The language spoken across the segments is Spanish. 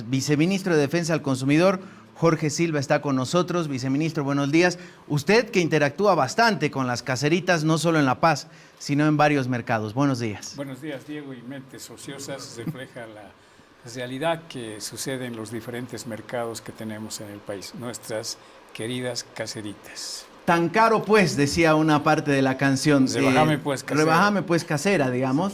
Viceministro de Defensa al Consumidor, Jorge Silva, está con nosotros. Viceministro, buenos días. Usted que interactúa bastante con las caseritas, no solo en La Paz, sino en varios mercados. Buenos días. Buenos días, Diego. Y Mentes Ociosas refleja la realidad que sucede en los diferentes mercados que tenemos en el país, nuestras queridas caseritas. Tan caro pues, decía una parte de la canción. Rebájame pues casera. Rebájame pues casera, digamos.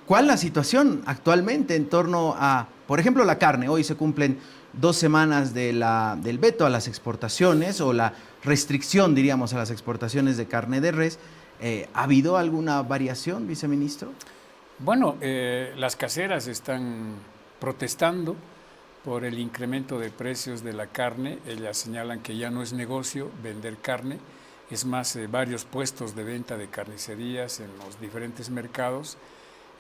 ¿Cuál es la situación actualmente en torno a, por ejemplo, la carne? Hoy se cumplen 2 semanas del veto a las exportaciones o la restricción, diríamos, a las exportaciones de carne de res. ¿Ha habido alguna variación, viceministro? Bueno, las caseras están protestando por el incremento de precios de la carne. Ellas señalan que ya no es negocio vender carne. Es más, varios puestos de venta de carnicerías en los diferentes mercados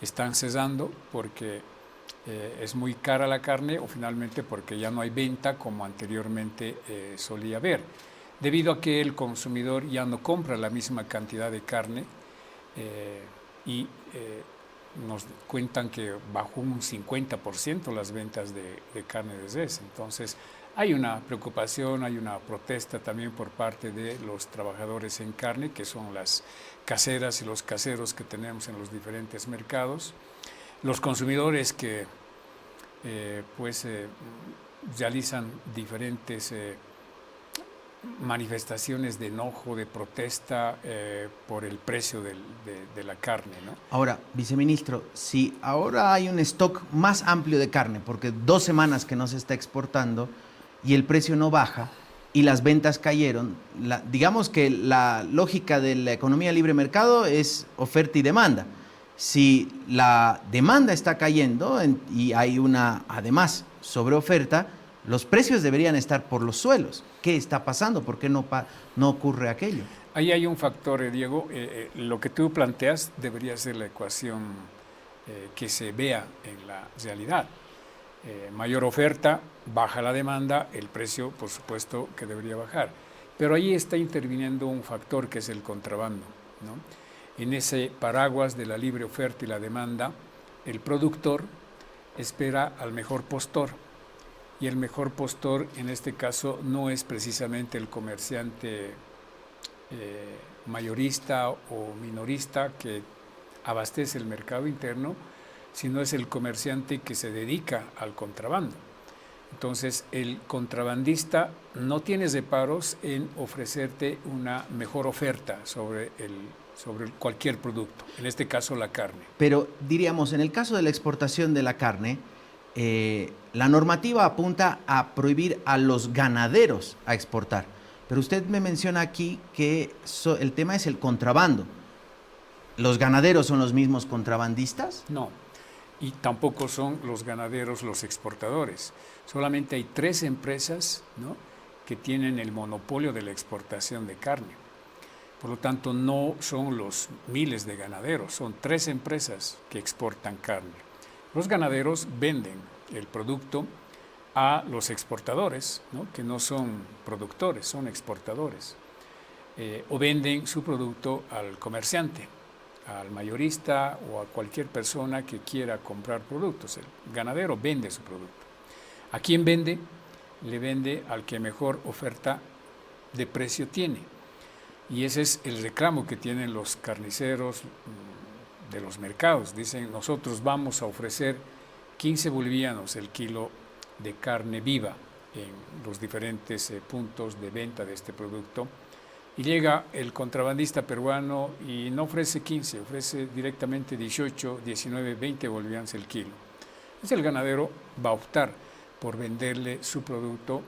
están cesando porque es muy cara la carne o finalmente porque ya no hay venta como anteriormente solía haber, debido a que el consumidor ya no compra la misma cantidad de carne y nos cuentan que bajó un 50% las ventas de carne de res. Entonces hay una preocupación, hay una protesta también por parte de los trabajadores en carne, que son las caseras y los caseros que tenemos en los diferentes mercados. Los consumidores que realizan diferentes manifestaciones de enojo, de protesta por el precio de la carne, ¿no? Ahora, viceministro, si ahora hay un stock más amplio de carne, porque 2 semanas que no se está exportando y el precio no baja y las ventas cayeron, digamos que la lógica de la economía libre mercado es oferta y demanda. Si la demanda está cayendo y hay una, además, sobreoferta, los precios deberían estar por los suelos. ¿Qué está pasando? ¿Por qué no ocurre aquello? Ahí hay un factor, Diego. Lo que tú planteas debería ser la ecuación que se vea en la realidad. Mayor oferta, baja la demanda, el precio, por supuesto, que debería bajar. Pero ahí está interviniendo un factor que es el contrabando, ¿no? En ese paraguas de la libre oferta y la demanda, el productor espera al mejor postor. Y el mejor postor en este caso no es precisamente el comerciante mayorista o minorista que abastece el mercado interno, sino es el comerciante que se dedica al contrabando. Entonces, el contrabandista no tiene reparos en ofrecerte una mejor oferta sobre cualquier producto, en este caso la carne. Pero diríamos, en el caso de la exportación de la carne, la normativa apunta a prohibir a los ganaderos a exportar. Pero usted me menciona aquí que el tema es el contrabando. ¿Los ganaderos son los mismos contrabandistas? No, y tampoco son los ganaderos los exportadores. Solamente hay 3 empresas, ¿no?, que tienen el monopolio de la exportación de carne. Por lo tanto, no son los miles de ganaderos, son 3 empresas que exportan carne. Los ganaderos venden el producto a los exportadores, ¿no?, que no son productores, son exportadores, o venden su producto al comerciante, al mayorista o a cualquier persona que quiera comprar productos. El ganadero vende su producto. ¿A quién vende? Le vende al que mejor oferta de precio tiene. Y ese es el reclamo que tienen los carniceros de los mercados. Dicen, nosotros vamos a ofrecer 15 bolivianos el kilo de carne viva en los diferentes puntos de venta de este producto. Y llega el contrabandista peruano y no ofrece 15, ofrece directamente 18, 19, 20 bolivianos el kilo. Entonces el ganadero va a optar por venderle su producto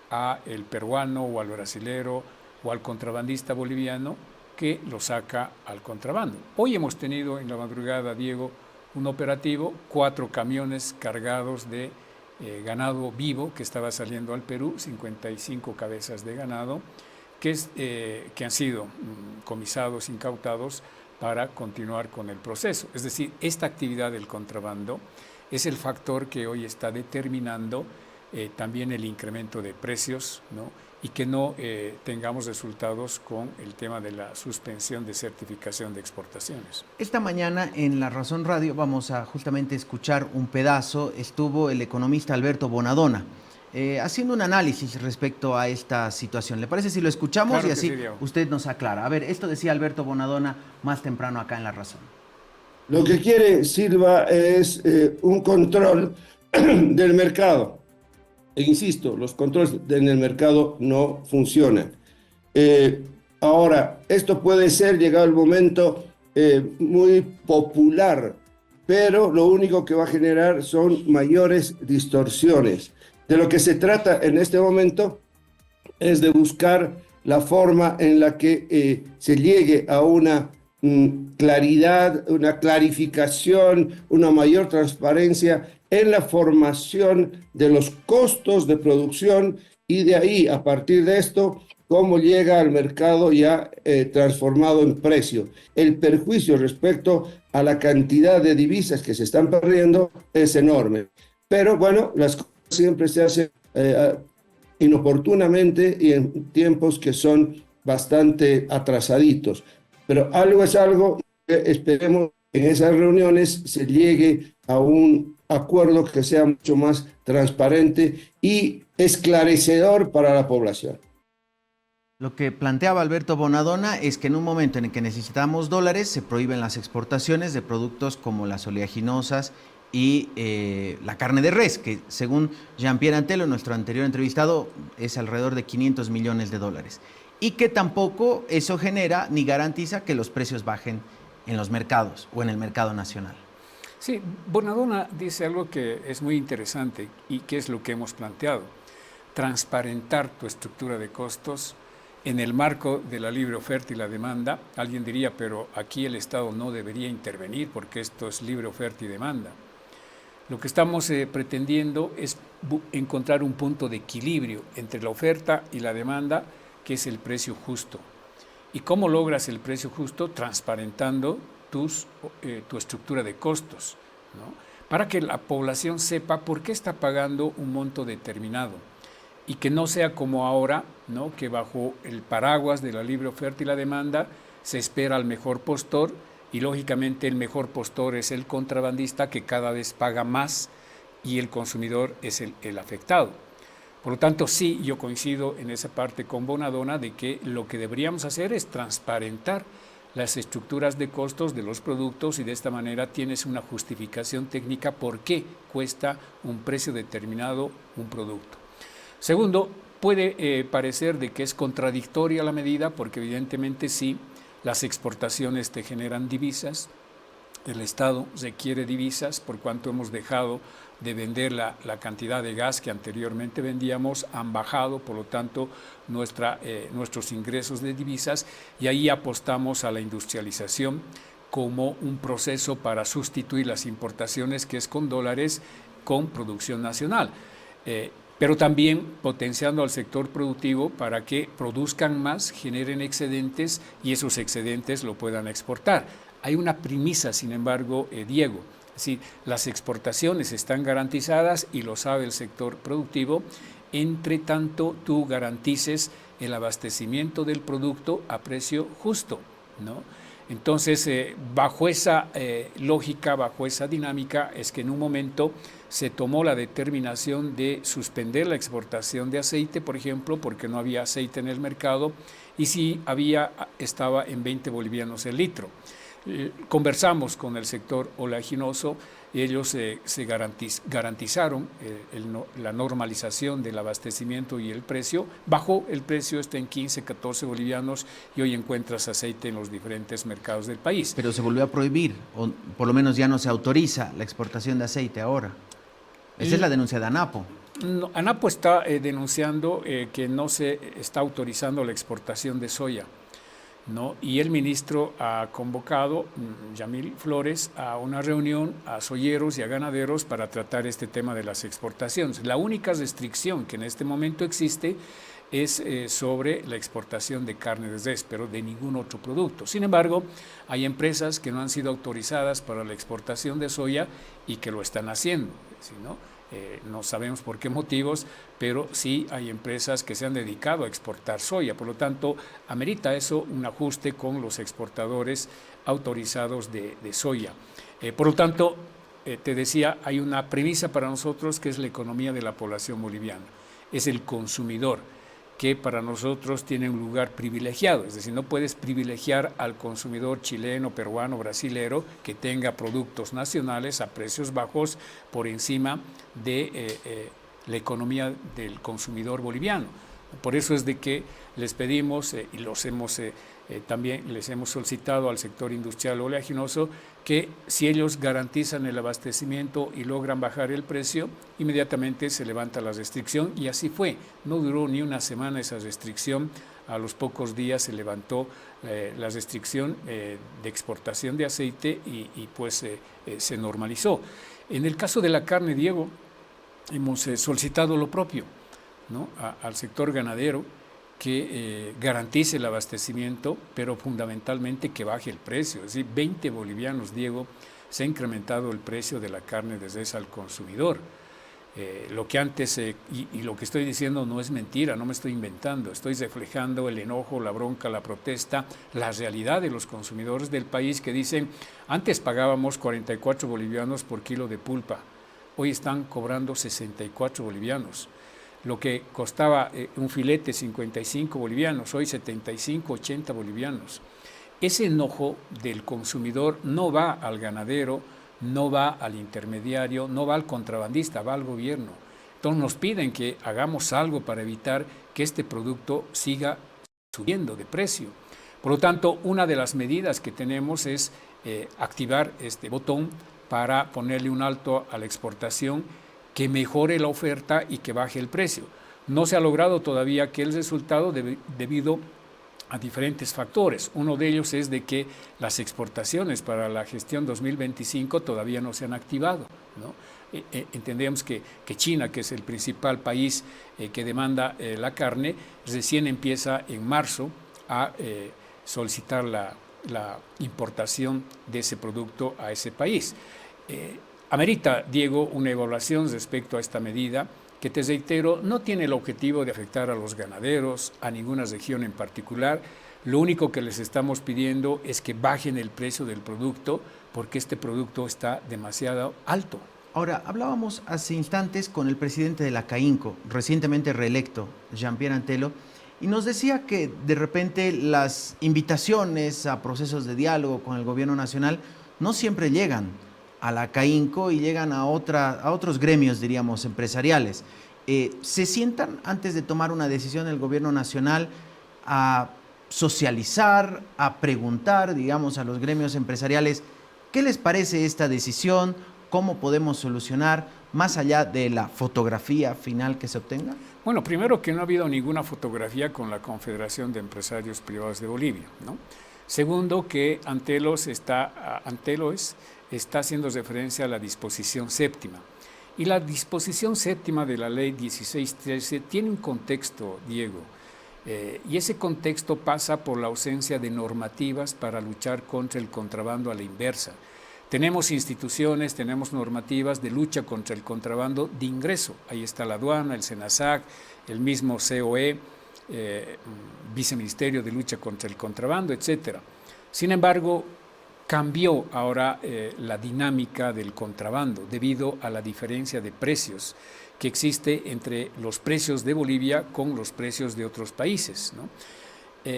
a el peruano o al brasilero o al contrabandista boliviano que lo saca al contrabando. Hoy hemos tenido en la madrugada, Diego, un operativo, 4 camiones cargados de ganado vivo que estaba saliendo al Perú, 55 cabezas de ganado, que han sido comisados, incautados para continuar con el proceso. Es decir, esta actividad del contrabando es el factor que hoy está determinando también el incremento de precios, ¿no?, y que no tengamos resultados con el tema de la suspensión de certificación de exportaciones. Esta mañana en La Razón Radio vamos a justamente escuchar un pedazo. Estuvo el economista Alberto Bonadona haciendo un análisis respecto a esta situación. ¿Le parece si lo escuchamos? Claro Y así sí, usted nos aclara? A ver, esto decía Alberto Bonadona más temprano acá en La Razón. Lo que quiere Silva es un control del mercado. E insisto, los controles en el mercado no funcionan. Ahora, esto puede ser, llegado el momento, muy popular, pero lo único que va a generar son mayores distorsiones. De lo que se trata en este momento es de buscar la forma en la que se llegue a una claridad, una clarificación, una mayor transparencia en la formación de los costos de producción y de ahí, a partir de esto, cómo llega al mercado ya transformado en precio. El perjuicio respecto a la cantidad de divisas que se están perdiendo es enorme. Pero bueno, las cosas siempre se hacen inoportunamente y en tiempos que son bastante atrasaditos. Pero algo es algo, esperemos que en esas reuniones se llegue a un acuerdo que sea mucho más transparente y esclarecedor para la población. Lo que planteaba Alberto Bonadona es que en un momento en el que necesitamos dólares se prohíben las exportaciones de productos como las oleaginosas y la carne de res, que según Jean-Pierre Antelo, nuestro anterior entrevistado, es alrededor de 500 millones de dólares. Y que tampoco eso genera ni garantiza que los precios bajen en los mercados o en el mercado nacional. Sí, Bonadona dice algo que es muy interesante y que es lo que hemos planteado. Transparentar tu estructura de costos en el marco de la libre oferta y la demanda. Alguien diría, pero aquí el Estado no debería intervenir porque esto es libre oferta y demanda. Lo que estamos pretendiendo es encontrar un punto de equilibrio entre la oferta y la demanda, que es el precio justo. ¿Y cómo logras el precio justo? Transparentando tu estructura de costos, ¿no? Para que la población sepa por qué está pagando un monto determinado y que no sea como ahora, ¿no? Que bajo el paraguas de la libre oferta y la demanda se espera al mejor postor y lógicamente el mejor postor es el contrabandista que cada vez paga más y el consumidor es el afectado. Por lo tanto, sí, yo coincido en esa parte con Bonadona de que lo que deberíamos hacer es transparentar las estructuras de costos de los productos y de esta manera tienes una justificación técnica por qué cuesta un precio determinado un producto. Segundo, puede parecer de que es contradictoria la medida porque evidentemente sí, las exportaciones te generan divisas, el Estado requiere divisas por cuanto hemos dejado de vender la cantidad de gas que anteriormente vendíamos, han bajado, por lo tanto nuestros ingresos de divisas y ahí apostamos a la industrialización como un proceso para sustituir las importaciones que es con dólares con producción nacional. Pero también potenciando al sector productivo para que produzcan más, generen excedentes y esos excedentes lo puedan exportar. Hay una premisa, sin embargo, Diego, es decir, las exportaciones están garantizadas y lo sabe el sector productivo, entre tanto tú garantices el abastecimiento del producto a precio justo, ¿no? Entonces, bajo esa lógica, bajo esa dinámica, es que en un momento se tomó la determinación de suspender la exportación de aceite, por ejemplo, porque no había aceite en el mercado y si había, estaba en 20 bolivianos el litro. Conversamos con el sector oleaginoso y ellos se garantizaron la normalización del abastecimiento y el precio. Bajó el precio, está en 15, 14 bolivianos y hoy encuentras aceite en los diferentes mercados del país. Pero se volvió a prohibir, o por lo menos ya no se autoriza la exportación de aceite ahora. Esa es la denuncia de ANAPO. No, ANAPO está denunciando que no se está autorizando la exportación de soya, ¿no? Y el ministro ha convocado, Yamil Flores, a una reunión a soyeros y a ganaderos para tratar este tema de las exportaciones. La única restricción que en este momento existe es sobre la exportación de carne de res, pero de ningún otro producto. Sin embargo, hay empresas que no han sido autorizadas para la exportación de soya y que lo están haciendo, ¿sí, no? no sabemos por qué motivos, pero sí hay empresas que se han dedicado a exportar soya. Por lo tanto, amerita eso un ajuste con los exportadores autorizados de soya. Por lo tanto, te decía, hay una premisa para nosotros que es la economía de la población boliviana. Es el consumidor, que para nosotros tiene un lugar privilegiado, es decir, no puedes privilegiar al consumidor chileno, peruano, brasilero que tenga productos nacionales a precios bajos por encima de la economía del consumidor boliviano. Por eso es de que les pedimos y también les hemos solicitado al sector industrial oleaginoso que si ellos garantizan el abastecimiento y logran bajar el precio, inmediatamente se levanta la restricción, y así fue. No duró ni una semana esa restricción. A los pocos días se levantó la restricción de exportación de aceite y pues se normalizó. En el caso de la carne, Diego, hemos solicitado lo propio, ¿no? Al sector ganadero, que garantice el abastecimiento, pero fundamentalmente que baje el precio. Es decir, 20 bolivianos, Diego, se ha incrementado el precio de la carne de res al consumidor. Lo que antes, y lo que estoy diciendo no es mentira, no me estoy inventando, estoy reflejando el enojo, la bronca, la protesta, la realidad de los consumidores del país que dicen, antes pagábamos 44 bolivianos por kilo de pulpa, hoy están cobrando 64 bolivianos. Lo que costaba un filete 55 bolivianos, hoy 75, 80 bolivianos. Ese enojo del consumidor no va al ganadero, no va al intermediario, no va al contrabandista, va al gobierno. Entonces nos piden que hagamos algo para evitar que este producto siga subiendo de precio. Por lo tanto, una de las medidas que tenemos es activar este botón para ponerle un alto a la exportación, que mejore la oferta y que baje el precio. No se ha logrado todavía que el resultado debido a diferentes factores. Uno de ellos es de que las exportaciones para la gestión 2025 todavía no se han activado, ¿no? Entendemos que China, que es el principal país que demanda la carne, recién empieza en marzo a solicitar la importación de ese producto a ese país. Amerita, Diego, una evaluación respecto a esta medida que, te reitero, no tiene el objetivo de afectar a los ganaderos, a ninguna región en particular. Lo único que les estamos pidiendo es que bajen el precio del producto, porque este producto está demasiado alto. Ahora, hablábamos hace instantes con el presidente de la CAINCO, recientemente reelecto, Jean-Pierre Antelo, y nos decía que de repente las invitaciones a procesos de diálogo con el gobierno nacional no siempre llegan a la CAINCO y llegan a otros gremios, diríamos, empresariales. ¿Se sientan antes de tomar una decisión el gobierno nacional a socializar, a preguntar, digamos, a los gremios empresariales qué les parece esta decisión, cómo podemos solucionar, más allá de la fotografía final que se obtenga? Bueno, primero que no ha habido ninguna fotografía con la Confederación de Empresarios Privados de Bolivia, ¿no? Segundo, que Antelo está haciendo referencia a la disposición séptima. Y la disposición séptima de la ley 1613 tiene un contexto, Diego, y ese contexto pasa por la ausencia de normativas para luchar contra el contrabando a la inversa. Tenemos instituciones, tenemos normativas de lucha contra el contrabando de ingreso. Ahí está la aduana, el SENASAC, el mismo COE, Viceministerio de Lucha contra el Contrabando, etc. Sin embargo, cambió ahora la dinámica del contrabando debido a la diferencia de precios que existe entre los precios de Bolivia con los precios de otros países, ¿no?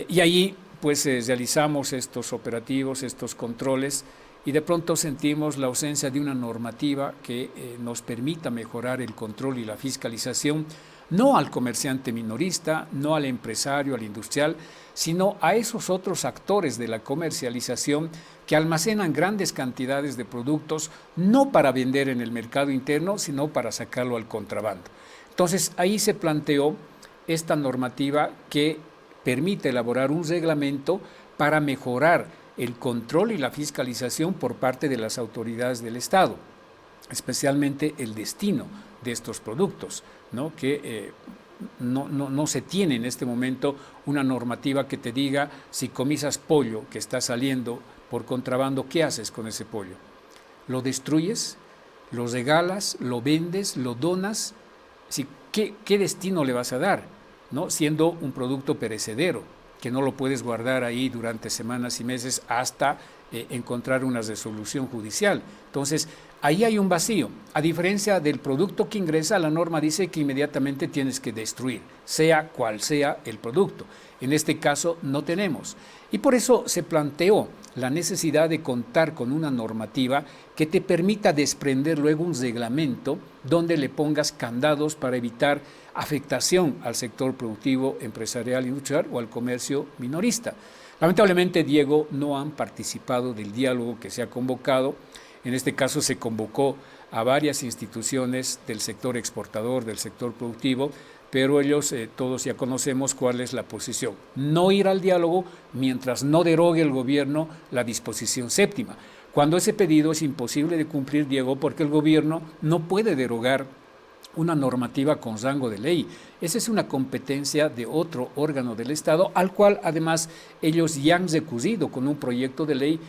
Y allí pues realizamos estos operativos, estos controles, y de pronto sentimos la ausencia de una normativa que nos permita mejorar el control y la fiscalización, no al comerciante minorista, no al empresario, al industrial, sino a esos otros actores de la comercialización que almacenan grandes cantidades de productos, no para vender en el mercado interno, sino para sacarlo al contrabando. Entonces, ahí se planteó esta normativa que permite elaborar un reglamento para mejorar el control y la fiscalización por parte de las autoridades del Estado, especialmente el destino de estos productos, ¿no? Que no se tiene en este momento una normativa que te diga si comisas pollo que está saliendo por contrabando, ¿qué haces con ese pollo? ¿Lo destruyes? lo regalas, lo vendes, lo donas. ¿Qué destino le vas a dar? ¿No? Siendo un producto perecedero, que no lo puedes guardar ahí durante semanas y meses hasta encontrar una resolución judicial. Entonces, ahí hay un vacío. A diferencia del producto que ingresa, la norma dice que inmediatamente tienes que destruir, sea cual sea el producto. En este caso no tenemos. Y por eso se planteó la necesidad de contar con una normativa que te permita desprender luego un reglamento donde le pongas candados para evitar afectación al sector productivo, empresarial, industrial o al comercio minorista. Lamentablemente, Diego, no han participado del diálogo que se ha convocado. En este caso se convocó a varias instituciones del sector exportador, del sector productivo, pero ellos todos ya conocemos cuál es la posición. No ir al diálogo mientras no derogue el gobierno la disposición séptima. Cuando ese pedido es imposible de cumplir, Diego, porque el gobierno no puede derogar una normativa con rango de ley. Esa es una competencia de otro órgano del Estado, al cual además ellos ya han recurrido con un proyecto de ley,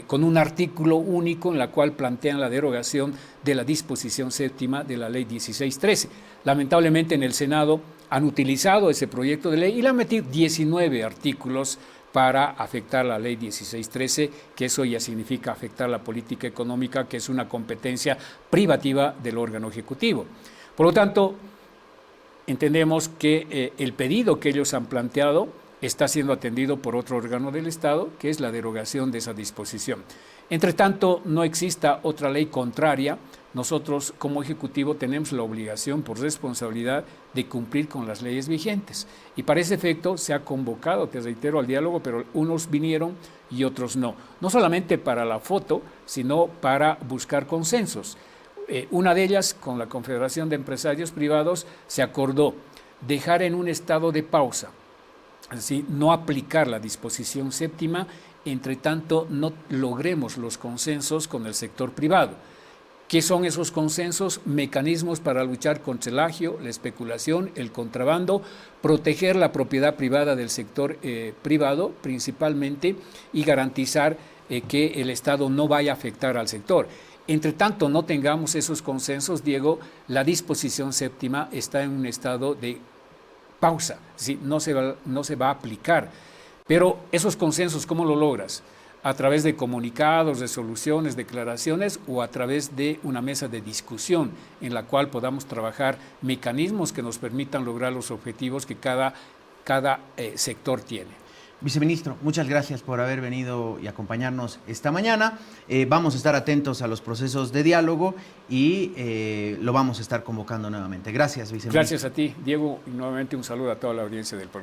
con un artículo único en la cual plantean la derogación de la disposición séptima de la ley 1613. Lamentablemente en el Senado han utilizado ese proyecto de ley y le han metido 19 artículos para afectar la ley 1613, que eso ya significa afectar la política económica, que es una competencia privativa del órgano ejecutivo. Por lo tanto, entendemos que el pedido que ellos han planteado está siendo atendido por otro órgano del Estado, que es la derogación de esa disposición. Entre tanto, no exista otra ley contraria, nosotros como Ejecutivo tenemos la obligación por responsabilidad de cumplir con las leyes vigentes. Y para ese efecto se ha convocado, te reitero, al diálogo, pero unos vinieron y otros no. No solamente para la foto, sino para buscar consensos. Una de ellas, con la Confederación de Empresarios Privados, se acordó dejar en un estado de pausa, así, no aplicar la disposición séptima, entre tanto no logremos los consensos con el sector privado. ¿Qué son esos consensos? Mecanismos para luchar contra el agio, la especulación, el contrabando, proteger la propiedad privada del sector privado principalmente y garantizar que el Estado no vaya a afectar al sector. Entre tanto no tengamos esos consensos, Diego, la disposición séptima está en un estado de pausa, ¿sí? no se va a aplicar. Pero esos consensos, ¿cómo lo logras? A través de comunicados, resoluciones, declaraciones o a través de una mesa de discusión en la cual podamos trabajar mecanismos que nos permitan lograr los objetivos que cada sector tiene. Viceministro, muchas gracias por haber venido y acompañarnos esta mañana. Vamos a estar atentos a los procesos de diálogo y lo vamos a estar convocando nuevamente. Gracias, viceministro. Gracias a ti, Diego, y nuevamente un saludo a toda la audiencia del programa.